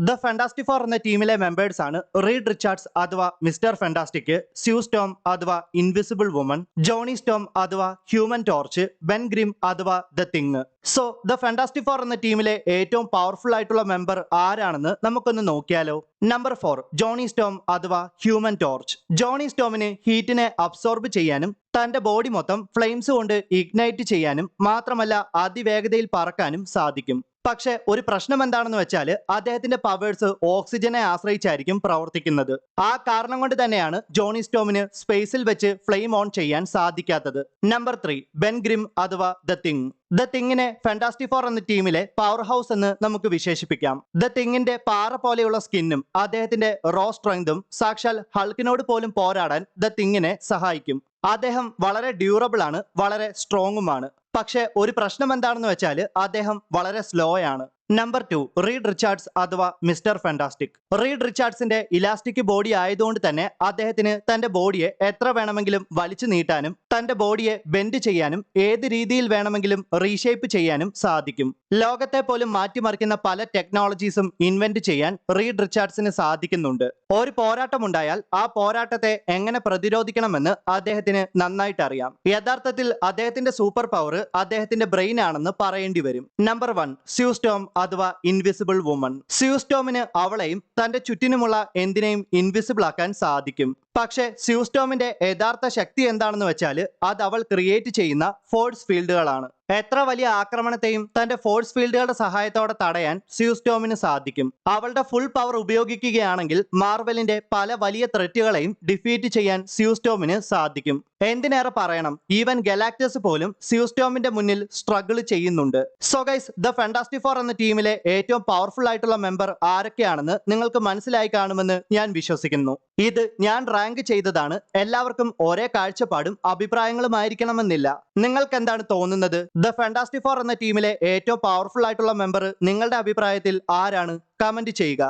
The Fantastic four എന്ന ടീമിലെ members ആണ് റീഡ് റിച്ചാർഡ്സ് അഥവാ മിസ്റ്റർ ഫാന്റാസ്റ്റിക്, സ്യൂ സ്റ്റോം അഥവാ ഇൻവിസിബിൾ വുമൺ, ജോണി സ്റ്റോം അഥവാ ഹ്യൂമൻ ടോർച്ച്, ബെൻ ഗ്രിം അഥവാ the Thing. So the Fantastic four എന്ന ടീമിലെ ഏറ്റവും പവർഫുൾ ആയിട്ടുള്ള മെമ്പർ ആരാണെന്ന് നമുക്കൊന്ന് നോക്കിയാലോ. നമ്പർ 4, ജോണി സ്റ്റോം അഥവാ ഹ്യൂമൻ ടോർച്ച്. ജോണി സ്റ്റോമിന് ഹീറ്റിനെ അബ്സോർബ് ചെയ്യാനും തന്റെ ബോഡി മൊത്തം ഫ്ലെയിംസ് കൊണ്ട് ഇഗ്നൈറ്റ് ചെയ്യാനും മാത്രമല്ല അതിവേഗതയിൽ പറക്കാനും സാധിക്കും. പക്ഷെ ഒരു പ്രശ്നം എന്താണെന്ന് വെച്ചാൽ അദ്ദേഹത്തിന്റെ പവേഴ്സ് ഓക്സിജനെ ആശ്രയിച്ചായിരിക്കും പ്രവർത്തിക്കുന്നത്. ആ കാരണം കൊണ്ട് തന്നെയാണ് ജോണി സ്റ്റോമിന് സ്പേസിൽ വെച്ച് ഫ്ലെയിം ഓൺ ചെയ്യാൻ സാധിക്കാത്തത്. നമ്പർ 3, ബെൻ ഗ്രിം അഥവാ ദ തിങ്. ദ തിങ്ങിനെ ഫാന്റാസ്റ്റിക് ഫോർ എന്ന ടീമിലെ പവർ ഹൗസ് എന്ന് നമുക്ക് വിശേഷിപ്പിക്കാം. ദ തിങ്ങിന്റെ പാറ പോലെയുള്ള സ്കിന്നും അദ്ദേഹത്തിന്റെ റോ സ്ട്രെങ്തും സാക്ഷാൽ ഹൾക്കിനോട് പോലും പോരാടാൻ ദ തിങ്ങിനെ സഹായിക്കും. അദ്ദേഹം വളരെ ഡ്യൂറബിൾ ആണ്, വളരെ സ്ട്രോങ്ങുമാണ്. പക്ഷെ ഒരു പ്രശ്നം എന്താണെന്ന് വെച്ചാൽ അദ്ദേഹം വളരെ സ്ലോ ആണ്. നമ്പർ 2, റീഡ് റിച്ചാർഡ്സ് അഥവാ മിസ്റ്റർ ഫാന്റാസ്റ്റിക്. റീഡ് റിച്ചാർഡ്സിന്റെ ഇലാസ്റ്റിക് ബോഡി ആയതുകൊണ്ട് തന്നെ അദ്ദേഹത്തിന് തന്റെ ബോഡിയെ എത്ര വേണമെങ്കിലും വലിച്ചു നീട്ടാനും തന്റെ ബോഡിയെ ബെൻഡ് ചെയ്യാനും ഏത് രീതിയിൽ വേണമെങ്കിലും റീഷേപ്പ് ചെയ്യാനും സാധിക്കും. ലോകത്തെ പോലും മാറ്റിമറിക്കുന്ന പല ടെക്നോളജീസും ഇൻവെന്റ് ചെയ്യാൻ റീഡ് റിച്ചാർഡ്സിന് സാധിക്കുന്നുണ്ട്. ഒരു പോരാട്ടമുണ്ടായാൽ ആ പോരാട്ടത്തെ എങ്ങനെ പ്രതിരോധിക്കണമെന്ന് അദ്ദേഹത്തിന് നന്നായിട്ട് അറിയാം. യഥാർത്ഥത്തിൽ അദ്ദേഹത്തിന്റെ സൂപ്പർ പവർ അദ്ദേഹത്തിന്റെ ബ്രെയിൻ ആണെന്ന് പറയേണ്ടി വരും. നമ്പർ 1, സ്യൂ സ്റ്റോം അഥവാ ഇൻവിസിബിൾ വുമൺ. സ്യൂ സ്റ്റോമിന് അവളെയും തന്റെ ചുറ്റിനുമുള്ള എന്തിനേയും ഇൻവിസിബിൾ ആക്കാൻ സാധിക്കും. പക്ഷെ സ്യൂ സ്റ്റോമിന്റെ യഥാർത്ഥ ശക്തി എന്താണെന്ന് വെച്ചാൽ അത് അവൾ ക്രിയേറ്റ് ചെയ്യുന്ന ഫോഴ്സ് ഫീൽഡുകളാണ്. എത്ര വലിയ ആക്രമണത്തെയും തന്റെ ഫോഴ്സ് ഫീൽഡുകളുടെ സഹായത്തോടെ തടയാൻ സ്യൂ സ്റ്റോമിന് സാധിക്കും. അവളുടെ ഫുൾ പവർ ഉപയോഗിക്കുകയാണെങ്കിൽ മാർവലിന്റെ പല വലിയ ത്രെറ്റുകളെയും ഡിഫീറ്റ് ചെയ്യാൻ സ്യൂ സ്റ്റോമിന് സാധിക്കും. എന്തിനേറെ പറയണം, ഈവൻ ഗലാക്ടസ് പോലും സ്യൂ സ്റ്റോമിന്റെ മുന്നിൽ സ്ട്രഗിൾ ചെയ്യുന്നുണ്ട്. So guys, the Fantastic four എന്ന ടീമിലെ ഏറ്റവും പവർഫുൾ ആയിട്ടുള്ള മെമ്പർ ആരൊക്കെയാണെന്ന് നിങ്ങൾക്ക് മനസ്സിലായി കാണുമെന്ന് ഞാൻ വിശ്വസിക്കുന്നു. ഇത് ഞാൻ റാങ്ക് ചെയ്തതാണ്. എല്ലാവർക്കും ഒരേ കാഴ്ചപ്പാടും അഭിപ്രായങ്ങളുമായിരിക്കണമെന്നില്ല. നിങ്ങൾക്ക് എന്താണ് തോന്നുന്നത്? ദ ഫാന്റാസ്റ്റിക് ഫോർ എന്ന ടീമിലെ ഏറ്റവും പവർഫുൾ ആയിട്ടുള്ള മെമ്പർ നിങ്ങളുടെ അഭിപ്രായത്തിൽ ആരാണ്? കമന്റ് ചെയ്യുക.